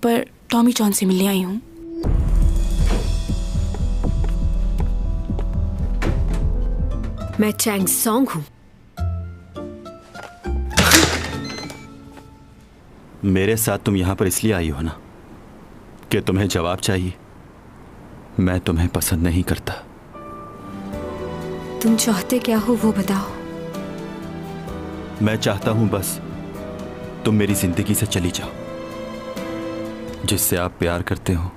पर Tommy John से मिलने आई हूँ। मैं चैंग सॉन्ग हूँ। मेरे साथ तुम यहाँ पर इसलिए आई हो ना कि तुम्हें जवाब चाहिए। मैं तुम्हें पसंद नहीं करता। तुम चाहते क्या हो वो बताओ। मैं चाहता हूं बस तुम मेरी जिंदगी से चली जाओ। जिससे आप प्यार करते हो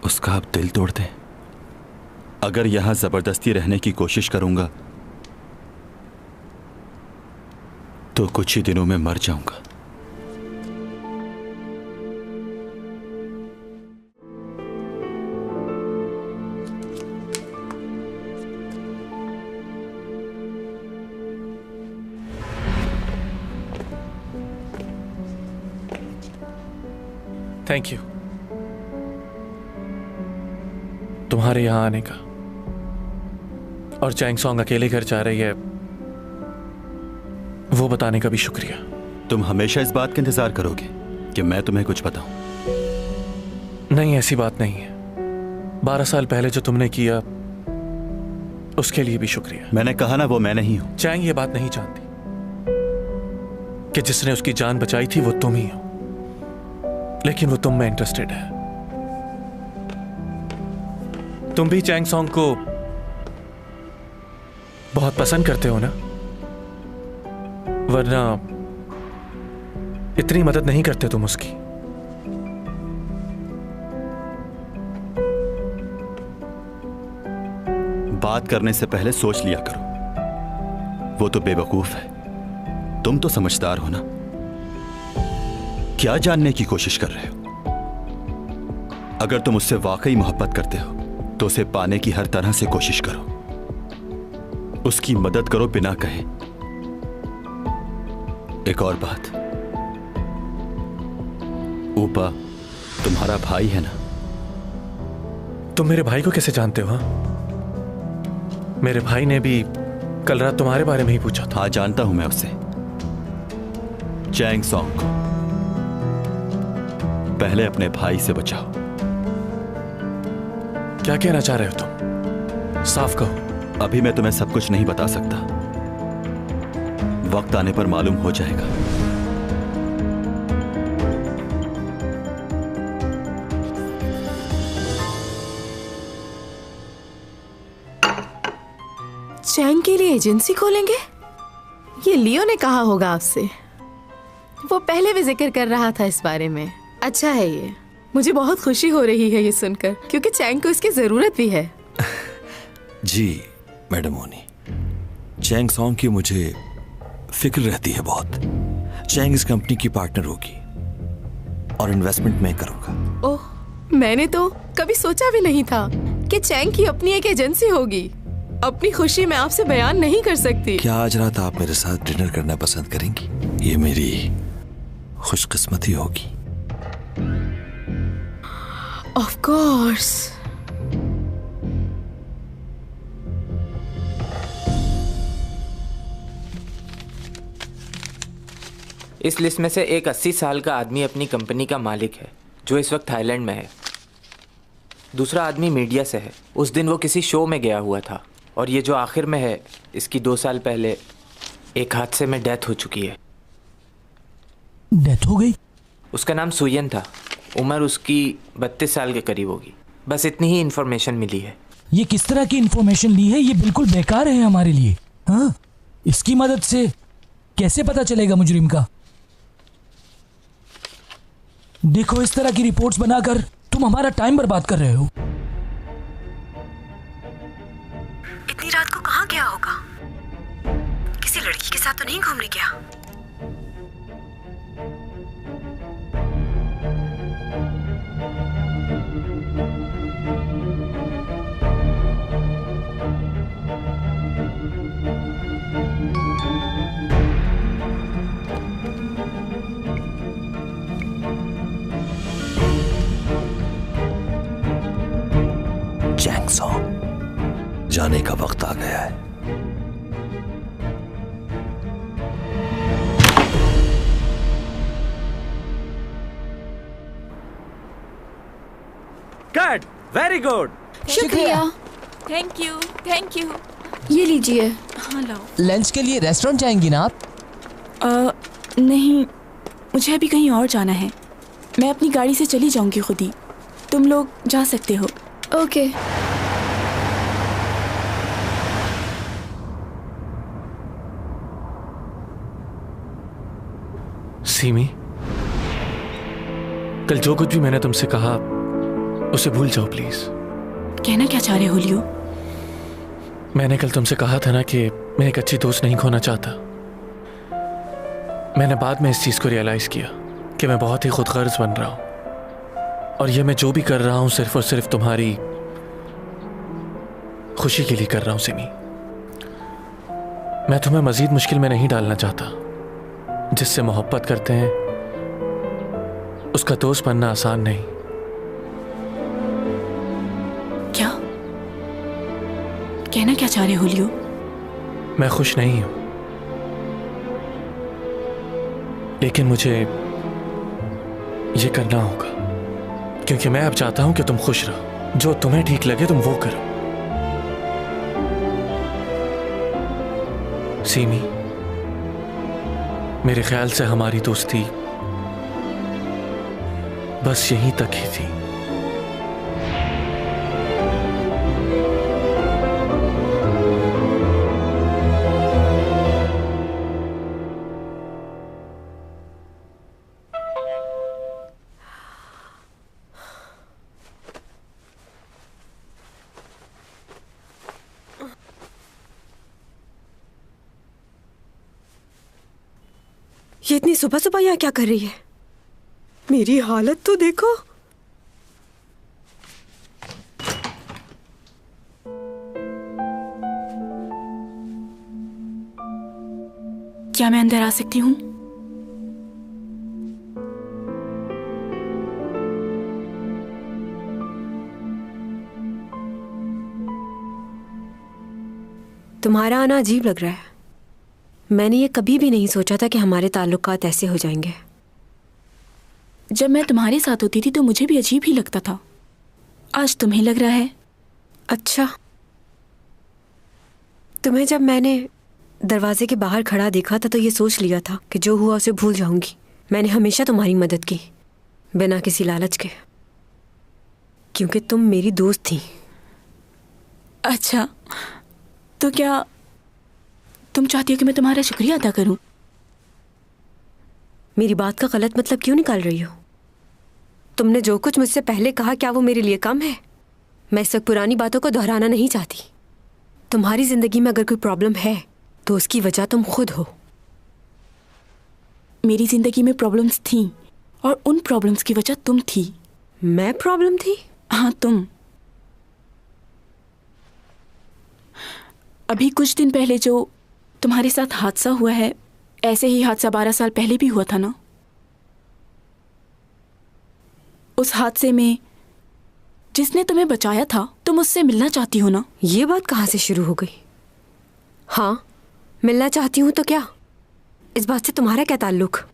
उसका आप दिल तोड़ दें। अगर यहां जबरदस्ती रहने की कोशिश करूंगा तो कुछ ही दिनों में मर जाऊंगा। थैंक यू तुम्हारे यहां आने का। और चैंग सॉन्ग अकेले घर जा रही है वो बताने का भी शुक्रिया। तुम हमेशा इस बात का इंतजार करोगे कि मैं तुम्हें कुछ बताऊं? नहीं, ऐसी बात नहीं है। 12 साल पहले जो तुमने किया उसके लिए भी शुक्रिया। मैंने कहा ना वो मैं नहीं हूं। चैंग ये बात नहीं जानती कि जिसने उसकी जान बचाई थी वो तुम ही हो, लेकिन वो तुम में इंटरेस्टेड है। तुम भी चैंग सॉन्ग को बहुत पसंद करते हो ना, वरना इतनी मदद नहीं करते तुम उसकी। बात करने से पहले सोच लिया करो। वो तो बेवकूफ है, तुम तो समझदार हो ना। क्या जानने की कोशिश कर रहे हो? अगर तुम उससे वाकई मोहब्बत करते हो तो उसे पाने की हर तरह से कोशिश करो। उसकी मदद करो बिना कहे। एक और बात, ऊपा तुम्हारा भाई है ना? तुम मेरे भाई को कैसे जानते हो? हाँ, मेरे भाई ने भी कल रात तुम्हारे बारे में ही पूछा था। हाँ, जानता हूं मैं उसे, चैंग सॉन्ग को। पहले अपने भाई से बचाओ। क्या कहना चाह रहे हो तुम? साफ कहो। अभी मैं तुम्हें सब कुछ नहीं बता सकता, वक्त आने पर मालूम हो जाएगा। चैंग के लिए एजेंसी खोलेंगे? ये लियो ने कहा होगा आपसे। वो पहले भी जिक्र कर रहा था इस बारे में। अच्छा है ये, मुझे बहुत खुशी हो रही है ये सुनकर, क्योंकि चैंग को इसकी जरूरत भी है। जी मैडम ओनी, चैंग सॉन्ग की मुझे फिक्र रहती है बहुत। चैंग इस कंपनी की पार्टनर होगी और इन्वेस्टमेंट मैं करूंगा। ओह, मैंने तो कभी सोचा भी नहीं था कि चैंग की अपनी एक एजेंसी होगी। अपनी खुशी मैं आपसे बयान नहीं कर सकती। क्या आज रात आप मेरे साथ डिनर करना पसंद करेंगी? ये मेरी खुशकिस्मती होगी। Of course. इस लिस्ट में से एक 80 साल का आदमी अपनी कंपनी का मालिक है जो इस वक्त थाईलैंड में है। दूसरा आदमी मीडिया से है। उस दिन वो किसी शो में गया हुआ था। और ये जो आखिर में है, इसकी 2 साल पहले एक हादसे में डेथ हो चुकी है। डेथ हो गई? उसका नाम सुयन था। उम्र उसकी 32 साल के करीब होगी। बस इतनी ही इन्फॉर्मेशन मिली है। ये किस तरह की इन्फॉर्मेशन ली है? ये बिल्कुल बेकार है हमारे लिए। हाँ, इसकी मदद से कैसे पता चलेगा मुजरिम का? देखो, इस तरह की रिपोर्ट्स बनाकर तुम हमारा टाइम बर्बाद कर रहे हो। इतनी रात को कहाँ गया होगा? किसी लड़की के साथ तो नहीं घूमने गया? चैंग सॉन्ग, जाने का वक्त आ गया है। Very good. शुक्रिया। Thank you, thank you. ये लीजिए। हाँ लाओ। लंच के लिए रेस्टोरेंट जाएंगी ना आप? नहीं, मुझे अभी कहीं और जाना है। मैं अपनी गाड़ी से चली जाऊंगी खुद ही। तुम लोग जा सकते हो। ओके। सीमी, कल जो कुछ भी मैंने तुमसे कहा उसे भूल जाओ प्लीज। कहना क्या चाह रहे हो लियो? मैंने कल तुमसे कहा था ना कि मैं एक अच्छी दोस्त नहीं खोना चाहता। मैंने बाद में इस चीज को रियलाइज किया कि मैं बहुत ही खुदगर्ज बन रहा हूं, और ये मैं जो भी कर रहा हूं सिर्फ और सिर्फ तुम्हारी खुशी के लिए कर रहा हूं। सिमी, मैं तुम्हें मजीद मुश्किल में नहीं डालना चाहता। जिससे मोहब्बत करते हैं उसका दोस्त बनना आसान नहीं। क्या कहना क्या चाह रहे हो लियो? मैं खुश नहीं हूं, लेकिन मुझे ये करना होगा क्योंकि मैं अब चाहता हूं कि तुम खुश रहो। जो तुम्हें ठीक लगे तुम वो करो। सीमी, मेरे ख्याल से हमारी दोस्ती बस यहीं तक ही थी। ये इतनी सुबह सुबह यहाँ क्या कर रही है? मेरी हालत तो देखो। क्या मैं अंदर आ सकती हूँ? तुम्हारा आना अजीब लग रहा है। मैंने ये कभी भी नहीं सोचा था कि हमारे ताल्लुकात ऐसे हो जाएंगे। जब मैं तुम्हारे साथ होती थी तो मुझे भी अजीब ही लगता था। आज तुम्हें लग रहा है? अच्छा, तुम्हें जब मैंने दरवाजे के बाहर खड़ा देखा था तो ये सोच लिया था कि जो हुआ उसे भूल जाऊंगी। मैंने हमेशा तुम्हारी मदद की बिना किसी लालच के, क्योंकि तुम मेरी दोस्त थी। अच्छा, तो क्या तुम चाहती हो कि मैं तुम्हारा शुक्रिया अदा करूं? मेरी बात का गलत मतलब क्यों निकाल रही हो? तुमने जो कुछ मुझसे पहले कहा, क्या वो मेरे लिए कम है? मैं इस वक्त पुरानी बातों को दोहराना नहीं चाहती। तुम्हारी जिंदगी में अगर कोई प्रॉब्लम है तो उसकी वजह तुम खुद हो। मेरी जिंदगी में प्रॉब्लम्स थी और उन प्रॉब्लम्स की वजह तुम थी। मैं प्रॉब्लम थी? हाँ, तुम। अभी कुछ दिन पहले जो तुम्हारे साथ हादसा हुआ है, ऐसे ही हादसा 12 साल पहले भी हुआ था ना? उस हादसे में जिसने तुम्हें बचाया था, तुम उससे मिलना चाहती हो ना? ये बात कहाँ से शुरू हो गई? हाँ, मिलना चाहती हूँ तो क्या? इस बात से तुम्हारा क्या ताल्लुक?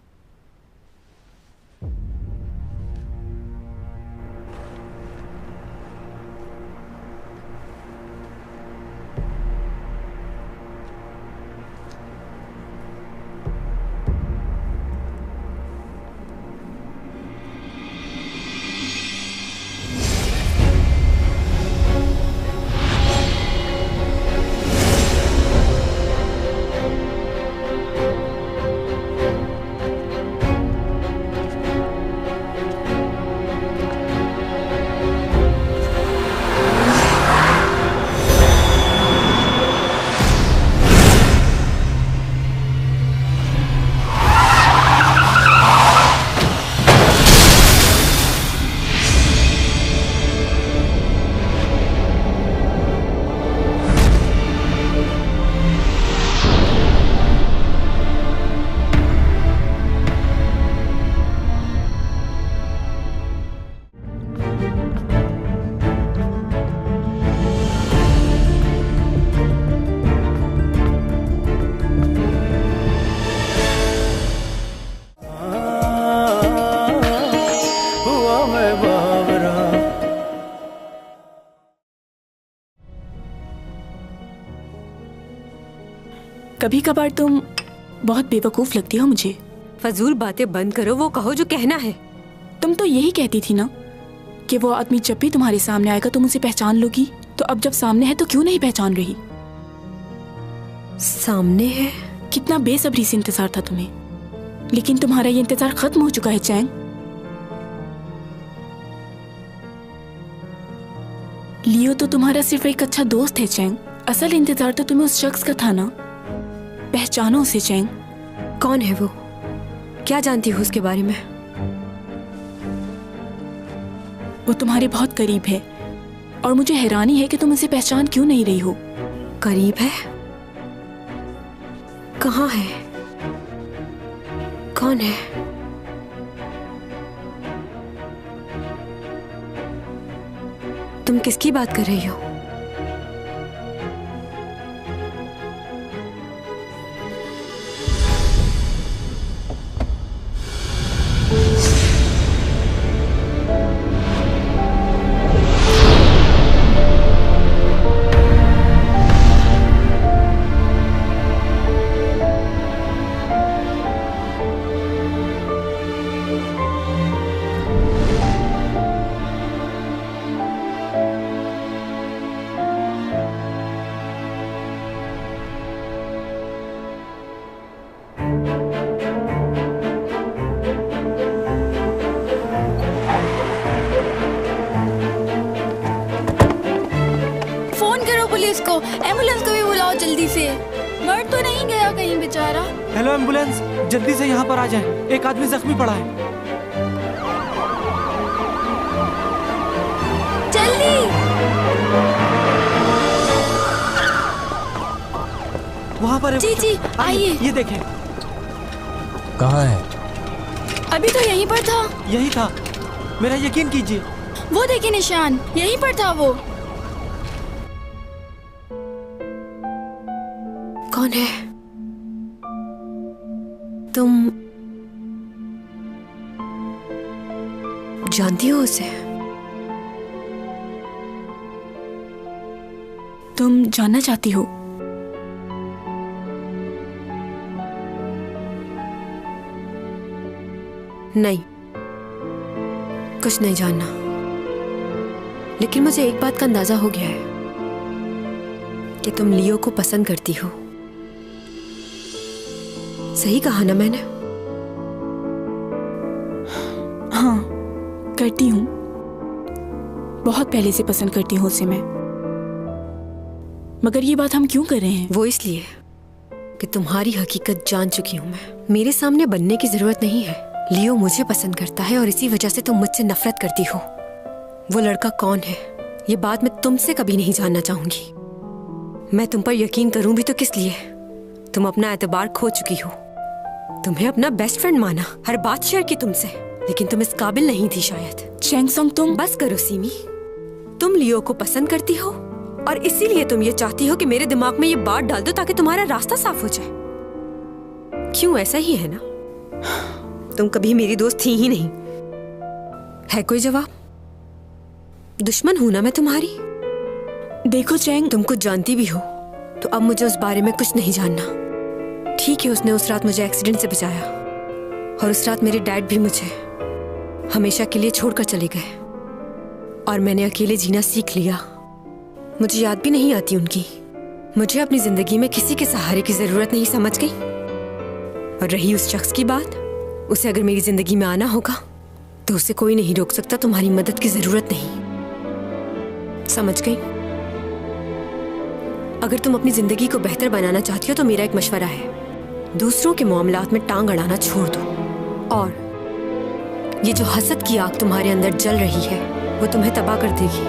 कभी कभार तुम बहुत बेवकूफ़ लगती हो मुझे। फजूल बातें बंद करो, वो कहो जो कहना है। तुम तो यही कहती थी ना कि वो आदमी जब भी तुम्हारे सामने आएगा तुम उसे पहचान लोगी। तो अब जब सामने है तो क्यों नहीं पहचान रही? सामने है? कितना बेसब्री से इंतजार था तुम्हें, लेकिन तुम्हारा ये इंतजार खत्म हो चुका है चैंग। लियो तो तुम्हारा सिर्फ एक अच्छा दोस्त है चैंग। असल इंतजार तो तुम्हें उस शख्स का था ना। पहचानो उसे चैंग। कौन है वो? क्या जानती हो उसके बारे में? वो तुम्हारे बहुत करीब है और मुझे हैरानी है कि तुम उसे पहचान क्यों नहीं रही हो। करीब है? कहाँ है? कौन है? तुम किसकी बात कर रही हो? पुलिस को, एम्बुलेंस को भी बुलाओ जल्दी से। मर तो नहीं गया कहीं बेचारा? हेलो एम्बुलेंस, जल्दी से यहाँ पर आ जाए, एक आदमी जख्मी पड़ा है। जल्दी। वहाँ पर जी जी आइए। ये देखें। कहाँ है? अभी तो यहीं पर था। यही था, मेरा यकीन कीजिए। वो देखिए निशान, यहीं पर था वो। कौन है? तुम जानती हो उसे? तुम जानना चाहती हो? नहीं, कुछ नहीं जानना, लेकिन मुझे एक बात का अंदाजा हो गया है कि तुम लियो को पसंद करती हो। सही कहा ना मैंने? हाँ, करती हूँ। बहुत पहले से पसंद करती हूँ उसे मैं। मगर ये बात हम क्यों कर रहे हैं? वो इसलिए कि तुम्हारी हकीकत जान चुकी हूँ मैं। मेरे सामने बनने की जरूरत नहीं है। लियो मुझे पसंद करता है और इसी वजह से तुम मुझसे नफरत करती हो। वो लड़का कौन है ये बात मैं तुमसे कभी नहीं जानना चाहूंगी। मैं तुम पर यकीन करूं भी तो किस लिए? तुम अपना एतबार खो चुकी हो। तुम्हें अपना बेस्ट फ्रेंड माना, हर बात शेयर की तुमसे, लेकिन तुम इस काबिल नहीं थी शायद। चैंग सॉन्ग, तुम बस करो सीमी। तुम लियो को पसंद करती हो और इसीलिए तुम ये चाहती हो कि मेरे दिमाग में ये बात डाल दो ताकि तुम्हारा रास्ता साफ हो जाए। क्यों? ऐसा ही है ना? तुम कभी मेरी दोस्त थी ही नहीं। है कोई जवाब? दुश्मन हूं ना मैं तुम्हारी? देखो चैंग, तुम कुछ जानती भी हो तो अब मुझे उस बारे में कुछ नहीं जानना। ठीक है, उसने उस रात मुझे एक्सीडेंट से बचाया और उस रात मेरे डैड भी मुझे हमेशा के लिए छोड़कर चले गए और मैंने अकेले जीना सीख लिया। मुझे याद भी नहीं आती उनकी। मुझे अपनी जिंदगी में किसी के सहारे की जरूरत नहीं, समझ गई? और रही उस शख्स की बात, उसे अगर मेरी जिंदगी में आना होगा तो उसे कोई नहीं रोक सकता। तुम्हारी मदद की जरूरत नहीं, समझ गई? अगर तुम अपनी जिंदगी को बेहतर बनाना चाहती हो तो मेरा एक मशवरा है, दूसरों के मामलात में टांग अड़ाना छोड़ दो। और ये जो हसद की आग तुम्हारे अंदर जल रही है वो तुम्हें तबाह कर देगी।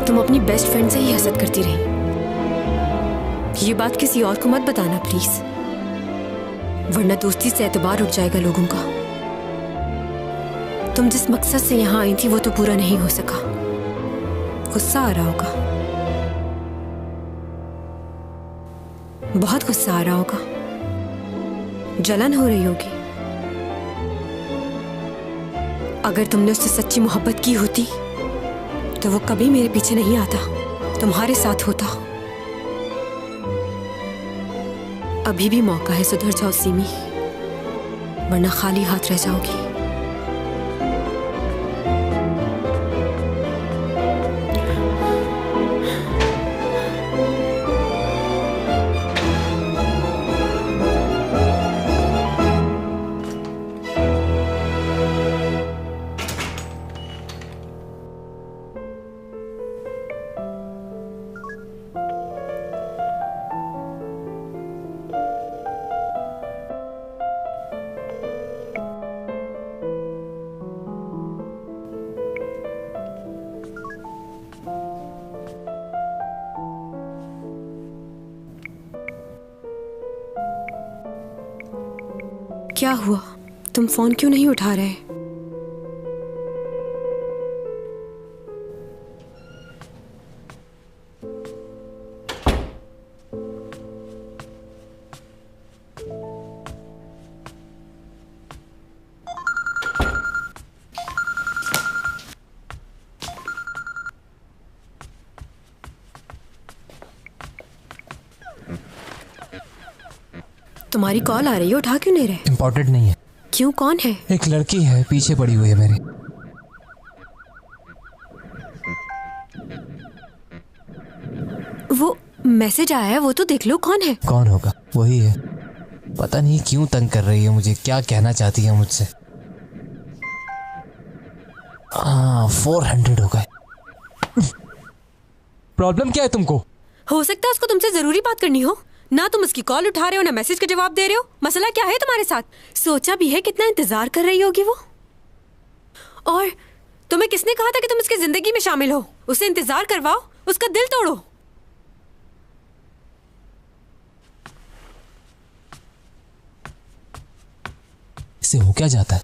तुम अपनी बेस्ट फ्रेंड से ही हसद करती रही। ये बात किसी और को मत बताना प्लीज, वरना दोस्ती से एतबार उठ जाएगा लोगों का। तुम जिस मकसद से यहाँ आई थी वो तो पूरा नहीं हो सका। गुस्सा आ रहा होगा, बहुत गुस्सा आ रहा होगा, जलन हो रही होगी। अगर तुमने उससे सच्ची मोहब्बत की होती तो वो कभी मेरे पीछे नहीं आता, तुम्हारे साथ होता। अभी भी मौका है, सुधर जाओ सीमी, वरना खाली हाथ रह जाओगी। क्या हुआ? तुम फोन क्यों नहीं उठा रहे? तुम्हारी कॉल आ रही है, उठा क्यों नहीं रहे? इम्पोर्टेंट नहीं है। क्यों, कौन है? एक लड़की है, पीछे पड़ी हुई है मेरी। वो मैसेज आया है, वो तो देख लो। कौन है? कौन होगा? वही है। पता नहीं क्यों तंग कर रही है मुझे, क्या कहना चाहती है मुझसे। 400 हो गए। प्रॉब्लम क्या है तुमको? हो सकता है उसको तुमसे जरूरी बात करनी हो। ना तुम उसकी कॉल उठा रहे हो, ना मैसेज का जवाब दे रहे हो। मसला क्या है तुम्हारे साथ? सोचा भी है कितना इंतजार कर रही होगी वो? और तुम्हें किसने कहा था कि तुम उसकी जिंदगी में शामिल हो? उसे इंतजार करवाओ, उसका दिल तोड़ो। इससे हो क्या जाता है?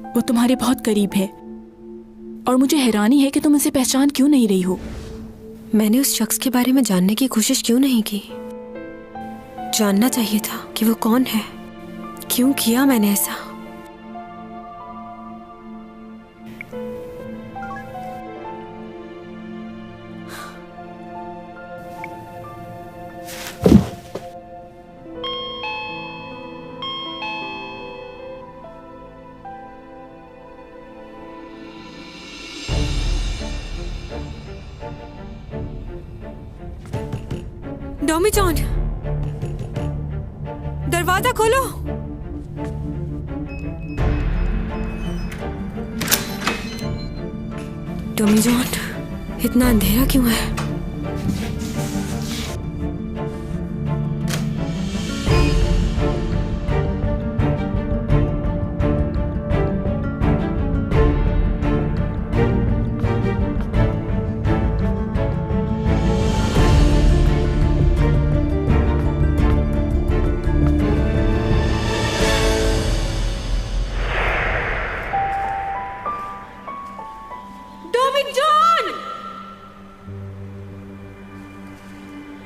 वो तुम्हारे बहुत करीब है और मुझे हैरानी है कि तुम उसे पहचान क्यों नहीं रही हो। मैंने उस शख्स के बारे में जानने की कोशिश क्यों नहीं की? जानना चाहिए था कि वो कौन है। क्यों किया मैंने ऐसा? टॉमी जॉन, दरवाजा खोलो। टॉमी जॉन, इतना अंधेरा क्यों है?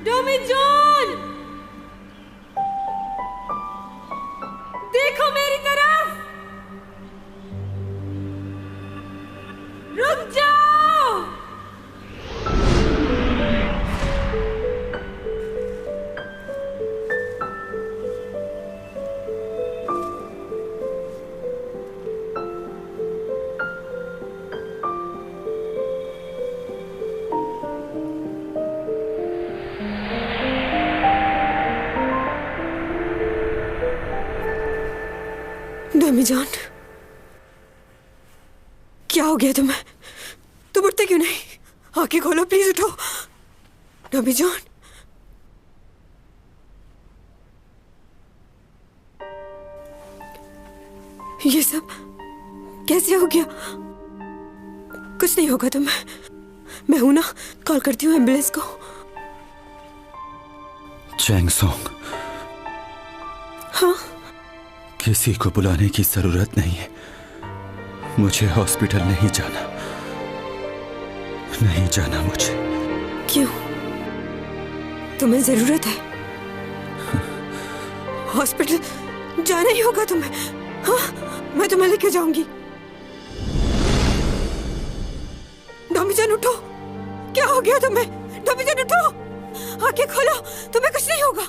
टॉमी जॉन, देखो मेरी तरफ, रुक जाओ। टॉमी जॉन, क्या हो गया तुम्हें? तुम उठते क्यों नहीं? आंखें खोलो प्लीज, उठो। टॉमी जॉन, ये सब कैसे हो गया? कुछ नहीं होगा तुम्हें, मैं हूं ना, कॉल करती हूँ एम्बुलेंस को। चैंग सोंग, हाँ? किसी को बुलाने की जरूरत नहीं है। मुझे हॉस्पिटल नहीं जाना, नहीं जाना मुझे। क्यों? तुम्हें जरूरत है, हॉस्पिटल जाना ही होगा तुम्हें। हाँ, मैं तुम्हें लेके जाऊंगी। डॉमीजान उठो, क्या हो गया तुम्हें? डॉमीजान उठो, आंखें खोलो, तुम्हें कुछ नहीं होगा।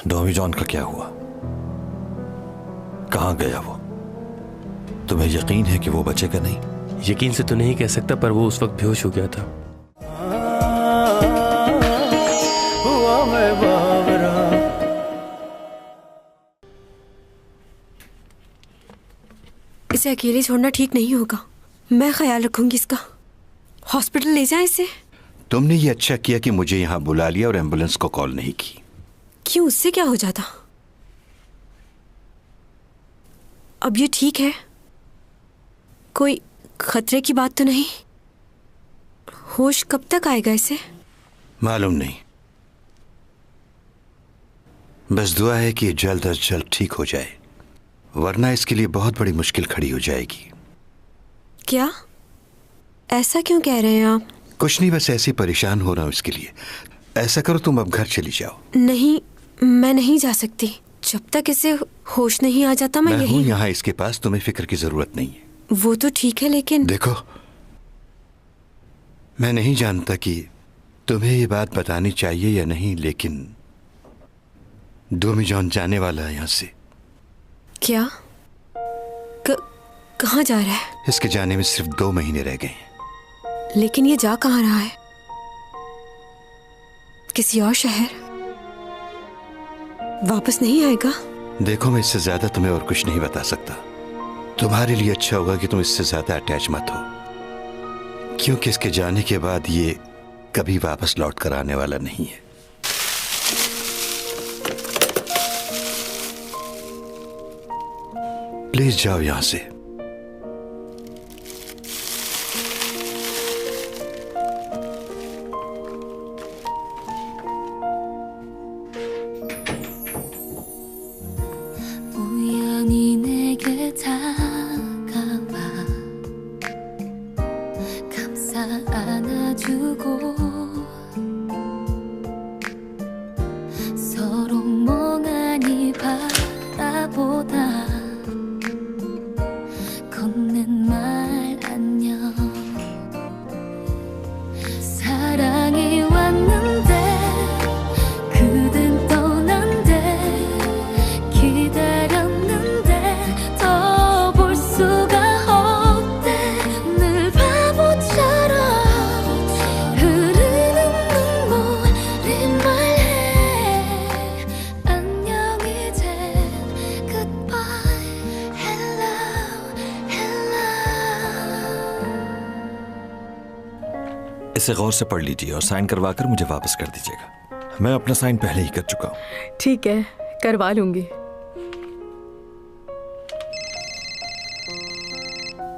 डॉमीजान का क्या हुआ? कहाँ गया वो? तुम्हें यकीन है कि वो बचेगा नहीं? यकीन से तो नहीं कह सकता, पर वो उस वक्त बेहोश हो गया था। इसे अकेले छोड़ना ठीक नहीं होगा। मैं ख्याल रखूंगी इसका। हॉस्पिटल ले जाएं इसे। तुमने ये अच्छा किया कि मुझे यहाँ बुला लिया और एम्बुलेंस को कॉल नहीं की। क्यों, उससे क्या हो जाता? अब ये ठीक है? कोई खतरे की बात तो नहीं? होश कब तक आएगा इसे? मालूम नहीं, बस दुआ है कि जल्द अज जल्द ठीक हो जाए, वरना इसके लिए बहुत बड़ी मुश्किल खड़ी हो जाएगी। क्या? ऐसा क्यों कह रहे हैं आप? कुछ नहीं, बस ऐसे परेशान हो रहा हूँ इसके लिए। ऐसा करो, तुम अब घर चली जाओ। नहीं, मैं नहीं जा सकती। जब तक इसे होश नहीं आ जाता मैं हूँ यहाँ इसके पास, तुम्हें फिक्र की जरूरत नहीं है। वो तो ठीक है, लेकिन देखो, मैं नहीं जानता कि तुम्हें ये बात बतानी चाहिए या नहीं, लेकिन डॉमीजान जाने वाला है यहाँ से। क्या? कहाँ जा रहा है? इसके जाने में सिर्फ 2 महीने रह गए हैं। लेकिन ये जा कहाँ रहा है? किसी और शहर? वापस नहीं आएगा? देखो, मैं इससे ज्यादा तुम्हें और कुछ नहीं बता सकता। तुम्हारे लिए अच्छा होगा कि तुम इससे ज्यादा अटैच मत हो, क्योंकि इसके जाने के बाद ये कभी वापस लौट कर आने वाला नहीं है। प्लीज जाओ यहां से। इसे गौर से पढ़ लीजिए और साइन करवा कर मुझे वापस कर दीजिएगा। मैं अपना साइन पहले ही कर चुका हूं। ठीक है, करवा लूंगी।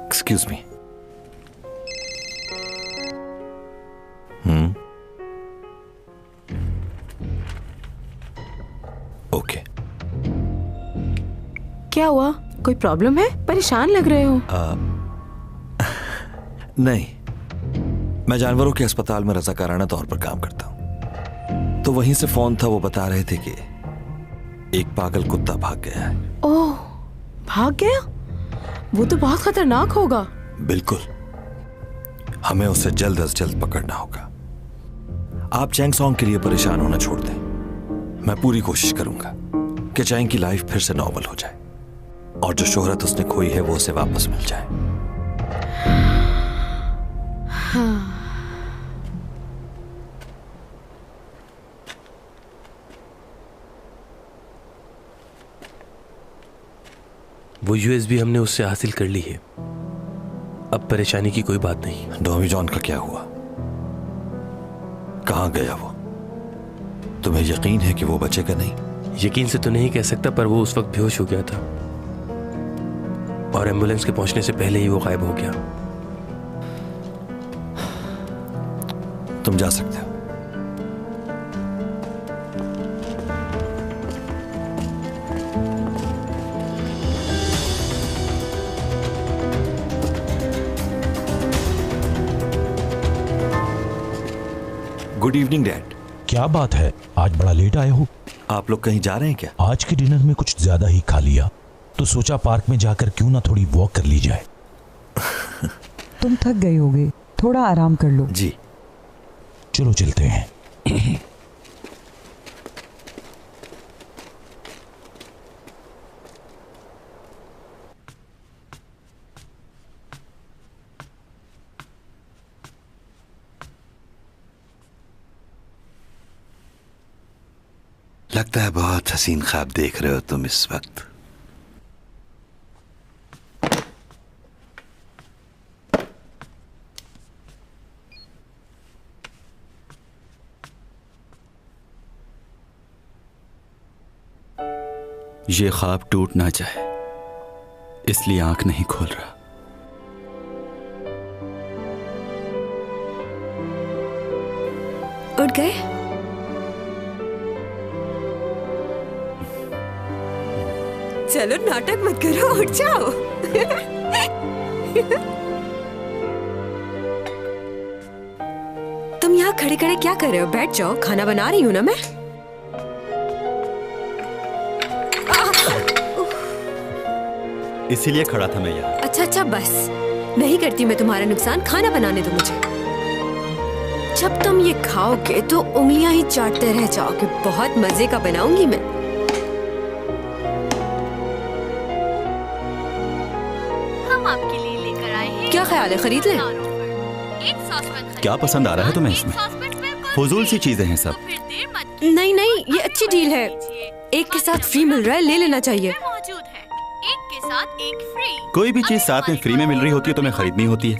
Excuse me. ओके। क्या हुआ? कोई प्रॉब्लम है? परेशान लग रहे हो। नहीं, मैं जानवरों के अस्पताल में रज़ाकाराना तौर पर काम करता हूं, तो वहीं से फोन था। वो बता रहे थे कि एक पागल कुत्ता भाग गया है। ओह, भाग गया? वो तो बहुत खतरनाक होगा। बिल्कुल, हमें उसे जल्द अज जल्द पकड़ना होगा। आप चैंग सॉन्ग के लिए परेशान होना छोड़ दें। मैं पूरी कोशिश करूंगा कि चैंग की लाइफ फिर से नॉर्मल हो जाए और जो शोहरत उसने खोई है वो उसे वापस मिल जाए। हाँ। वो यूएसबी हमने उससे हासिल कर ली है। अब परेशानी की कोई बात नहीं। डॉमीजान का क्या हुआ? कहाँ गया वो? तुम्हें यकीन है कि वो बचेगा नहीं? यकीन से तो नहीं कह सकता, पर वो उस वक्त बेहोश हो गया था और एम्बुलेंस के पहुंचने से पहले ही वो गायब हो गया। तुम जा सकते हो। Good evening dad. क्या बात है, आज बड़ा लेट आए हो। आप लोग कहीं जा रहे हैं क्या? आज के डिनर में कुछ ज्यादा ही खा लिया, तो सोचा पार्क में जाकर क्यों ना थोड़ी वॉक कर ली जाए। तुम थक गए होगे, थोड़ा आराम कर लो। जी चलो चलते हैं। लगता है बहुत हसीन ख्वाब देख रहे हो तुम इस वक्त। ये ख्वाब टूट ना जाए इसलिए आंख नहीं खोल रहा। उठ गए? चलो नाटक मत करो, उठ जाओ। तुम यहाँ खड़े खड़े क्या कर रहे हो? बैठ जाओ, खाना बना रही हूँ ना मैं। इसीलिए खड़ा था मैं यहाँ। अच्छा अच्छा बस, नहीं करती मैं तुम्हारा नुकसान, खाना बनाने दो मुझे। जब तुम ये खाओगे तो उंगलियां ही चाटते रह जाओगे। बहुत मजे का बनाऊंगी मैं। हम आपके लिए लेकर आए हैं। क्या ख्याल है, खरीद लें? क्या पसंद आ रहा है तुम्हें इसमें? फजूल सी चीजें हैं सब। नहीं नहीं, ये अच्छी डील है। एक के साथ फ्री मिल रहा है, ले लेना चाहिए। मौजूद है, एक के साथ एक फ्री। कोई भी चीज साथ में फ्री में मिल रही होती है तो तुम्हें खरीदनी होती है।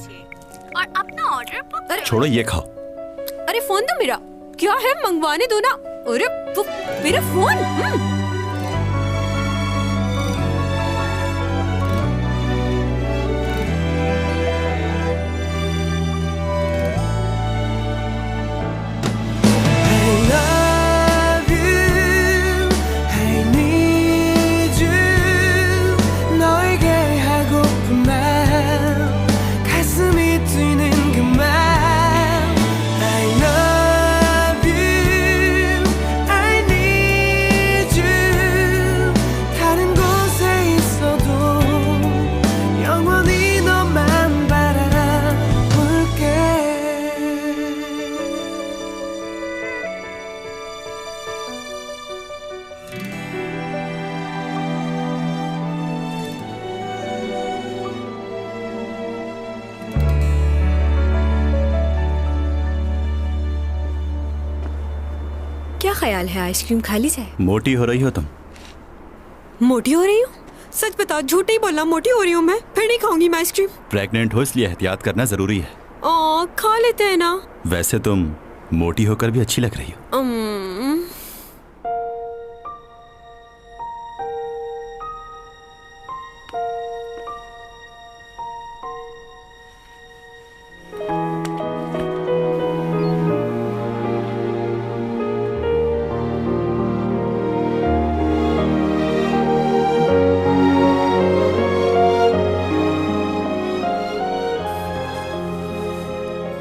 और अपना ऑर्डर बुक। छोड़ो, ये खाओ। अरे फोन तो मेरा क्या है, मंगवाने दो ना। अरे मेरा फोन। क्या ख्याल है, आइसक्रीम खा ली जाए? मोटी हो रही हो तुम। मोटी हो रही हूँ? सच बताओ, झूठ नहीं बोलना। मोटी हो रही हूँ मैं, फिर नहीं खाऊंगी मैं आइसक्रीम। प्रेग्नेंट हो इसलिए एहतियात करना जरूरी है। खा लेते हैं ना। वैसे तुम मोटी होकर भी अच्छी लग रही हो।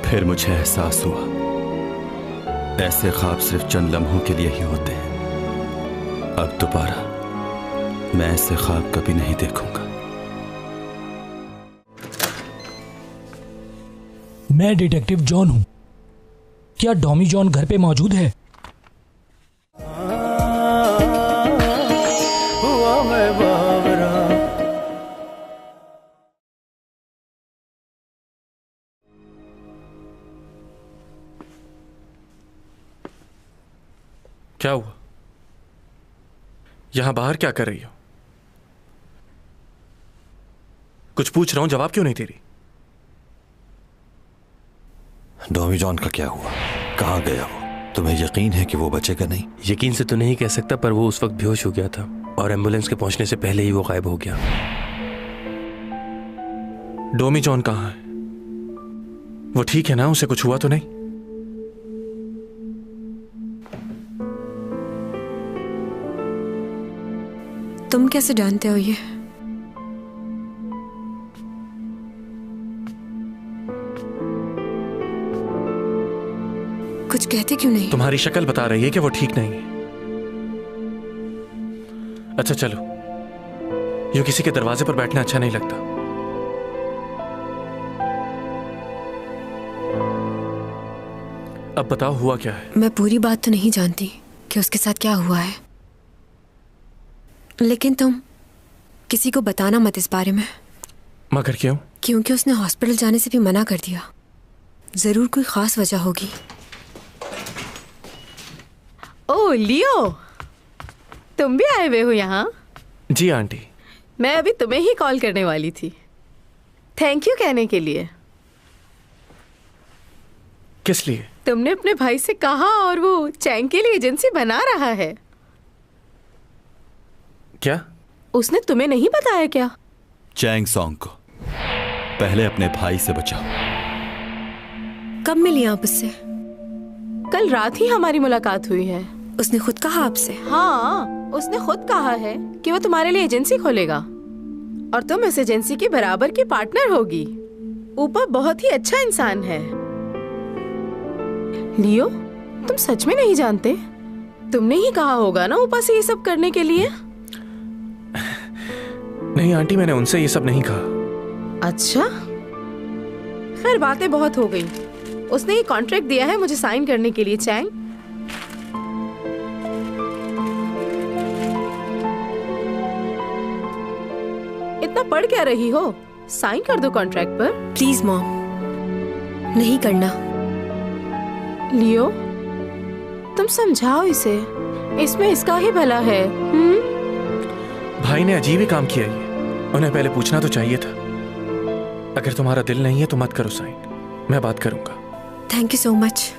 फिर मुझे एहसास हुआ ऐसे ख्वाब सिर्फ चंद लम्हों के लिए ही होते हैं। अब दोबारा मैं ऐसे ख्वाब कभी नहीं देखूंगा। मैं डिटेक्टिव जॉन हूं। क्या डॉमी जॉन घर पे मौजूद है? क्या हुआ? यहां बाहर क्या कर रही हो? कुछ पूछ रहा हूं, जवाब क्यों नहीं दे रही? डॉमी जॉन का क्या हुआ? कहां गया वो? तुम्हें यकीन है कि वो बचेगा नहीं? यकीन से तो नहीं कह सकता, पर वो उस वक्त बेहोश हो गया था और एम्बुलेंस के पहुंचने से पहले ही वो गायब हो गया। डॉमी जॉन कहां है? वो ठीक है ना? उसे कुछ हुआ तो नहीं? तुम कैसे जानते हो ये? कुछ कहते कहते क्यों नहीं? तुम्हारी शक्ल बता रही है कि वो ठीक नहीं है। अच्छा चलो, यूं किसी के दरवाजे पर बैठना अच्छा नहीं लगता। अब बताओ हुआ क्या है? मैं पूरी बात तो नहीं जानती कि उसके साथ क्या हुआ है, लेकिन तुम किसी को बताना मत इस बारे में। मगर क्यों? क्योंकि उसने हॉस्पिटल जाने से भी मना कर दिया। जरूर कोई खास वजह होगी। ओह लियो, तुम भी आए हुए हो यहाँ? जी आंटी। मैं अभी तुम्हें ही कॉल करने वाली थी, थैंक यू कहने के लिए। किस लिए? तुमने अपने भाई से कहा और वो चैंग के लिए एजेंसी बना रहा है। क्या? उसने तुम्हें नहीं बताया क्या? चैंग सॉन्ग को पहले अपने भाई से बचाओ। कब मिली आप उससे? कल रात ही हमारी मुलाकात हुई है। उसने खुद कहा आपसे? हाँ, उसने खुद कहा है कि वो तुम्हारे लिए एजेंसी खोलेगा और तुम इस एजेंसी के बराबर की पार्टनर होगी। ऊपर बहुत ही अच्छा इंसान है। लियो, तुम सच में नहीं जानते? तुमने ही कहा होगा ना ऊपर से ये सब करने के लिए। नहीं आंटी, मैंने उनसे ये सब नहीं कहा। अच्छा, खैर बातें बहुत हो गई। उसने ये कॉन्ट्रैक्ट दिया है मुझे साइन करने के लिए। चैंग, इतना पढ़ क्या रही हो? साइन कर दो कॉन्ट्रैक्ट पर। प्लीज मॉम, नहीं करना। लियो, तुम समझाओ इसे, इसमें इसका ही भला है। भाई ने अजीब ही काम किया ये। उन्हें पहले पूछना तो चाहिए था। अगर तुम्हारा दिल नहीं है तो मत करो साइन, मैं बात करूंगा। Thank you so much.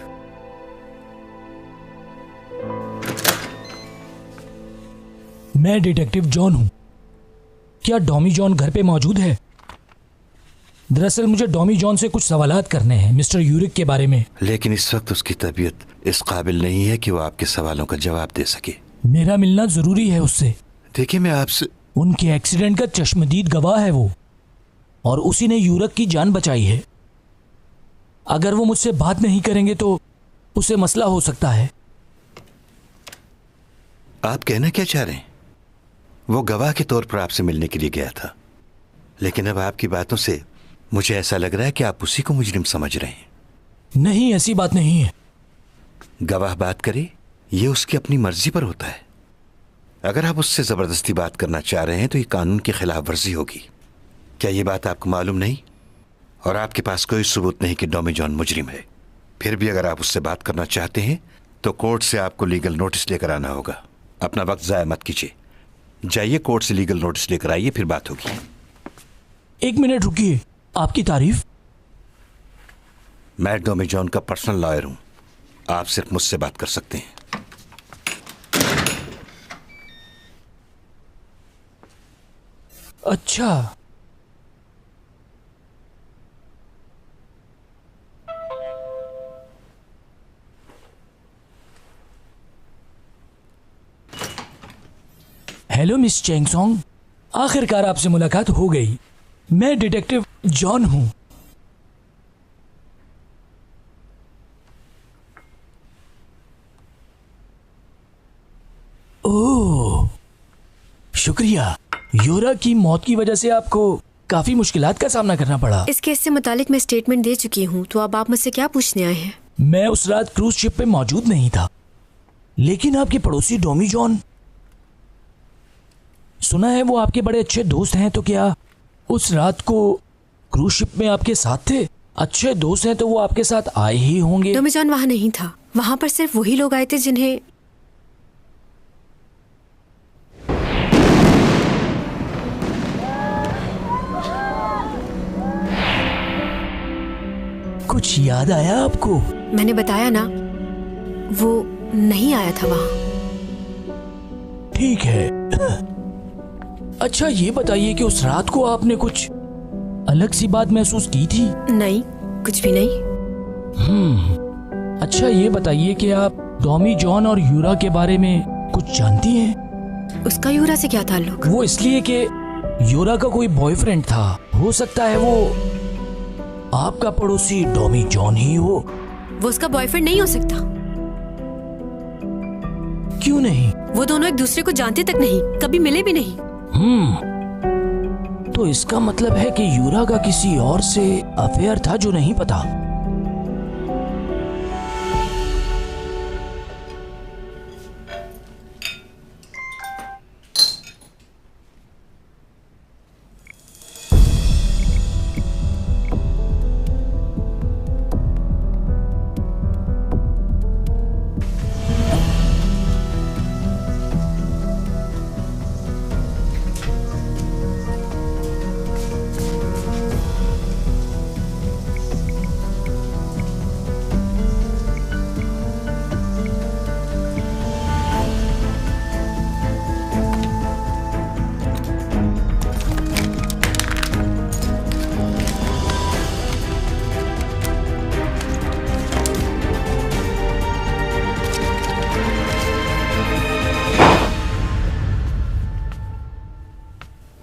मैं डिटेक्टिव जॉन हूं। क्या डॉमी जॉन घर पे मौजूद है? दरअसल मुझे डॉमी जॉन से कुछ सवालात करने हैं मिस्टर यूरिक के बारे में। लेकिन इस वक्त उसकी तबीयत इस काबिल नहीं है कि वो आपके सवालों का जवाब दे सके। मेरा मिलना जरूरी है उससे। देखिए, मैं आपसे उनके एक्सीडेंट का चश्मदीद गवाह है वो, और उसी ने यूरिक की जान बचाई है। अगर वो मुझसे बात नहीं करेंगे तो उसे मसला हो सकता है। आप कहना क्या चाह रहे हैं? वो गवाह के तौर पर आपसे मिलने के लिए गया था, लेकिन अब आपकी बातों से मुझे ऐसा लग रहा है कि आप उसी को मुजरिम समझ रहे हैं। नहीं, ऐसी बात नहीं है। गवाह बात करे ये उसकी अपनी मर्जी पर होता है। अगर आप उससे जबरदस्ती बात करना चाह रहे हैं तो ये कानून की खिलाफ वर्जी होगी। क्या ये बात आपको मालूम नहीं? और आपके पास कोई सबूत नहीं कि डॉमी जॉन मुजरिम है। फिर भी अगर आप उससे बात करना चाहते हैं तो कोर्ट से आपको लीगल नोटिस लेकर आना होगा। अपना वक्त जाया मत कीजिए, जाइए कोर्ट से लीगल नोटिस लेकर आइए, फिर बात होगी। एक मिनट रुकिए, आपकी तारीफ? मैं डॉमी जॉन का पर्सनल लॉयर हूं, आप सिर्फ मुझसे बात कर सकते हैं। अच्छा, हेलो मिस चैंग सॉन्ग, आखिरकार आपसे मुलाकात हो गई। मैं डिटेक्टिव जॉन हूं। ओह, शुक्रिया। योरा की मौत की वजह से आपको काफी मुश्किलात का सामना करना पड़ा। इस केस से मुतालिक मैं स्टेटमेंट दे चुकी हूँ, तो अब आप मुझसे क्या पूछने आए हैं? मैं उस रात क्रूज शिप पे मौजूद नहीं था, लेकिन आपके पड़ोसी डॉमी जॉन, सुना है वो आपके बड़े अच्छे दोस्त हैं। तो क्या उस रात को क्रूज शिप में आपके साथ थे? अच्छे दोस्त हैं तो वो आपके साथ आए ही होंगे। डॉमी जॉन वहां नहीं था, वहां पर सिर्फ वही लोग आए थे जिन्हें कुछ याद आया आपको? मैंने बताया ना, वो नहीं आया था वहां। ठीक है। अच्छा ये बताइए कि उस रात को आपने कुछ अलग सी बात महसूस की थी? नहीं, कुछ भी नहीं। अच्छा ये बताइए कि आप डॉमी जॉन और यूरा के बारे में कुछ जानती हैं? उसका यूरा से क्या ताल्लुक? वो इसलिए कि यूरा का कोई बॉयफ्रेंड था, हो सकता है वो आपका पड़ोसी डॉमी जॉन ही हो। वो उसका बॉयफ्रेंड नहीं हो सकता। क्यों नहीं? वो दोनों एक दूसरे को जानते तक नहीं, कभी मिले भी नहीं। तो इसका मतलब है कि यूरा का किसी और से अफेयर था जो नहीं पता।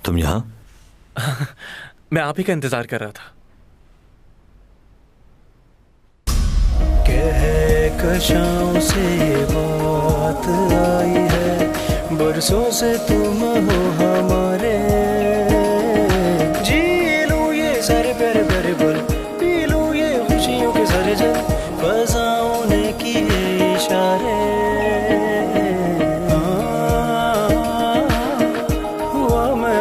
तुम यहाँ? मैं आप ही का इंतजार कर रहा था। कहकशाओं से ये बात आई है, बरसों से तुम हो हमारे। जी लूं ये सारे प्यारे प्यारे पल, पी लूं ये खुशियों के सारे जल, फज़ाओं ने किए इशारे। हुआ मैं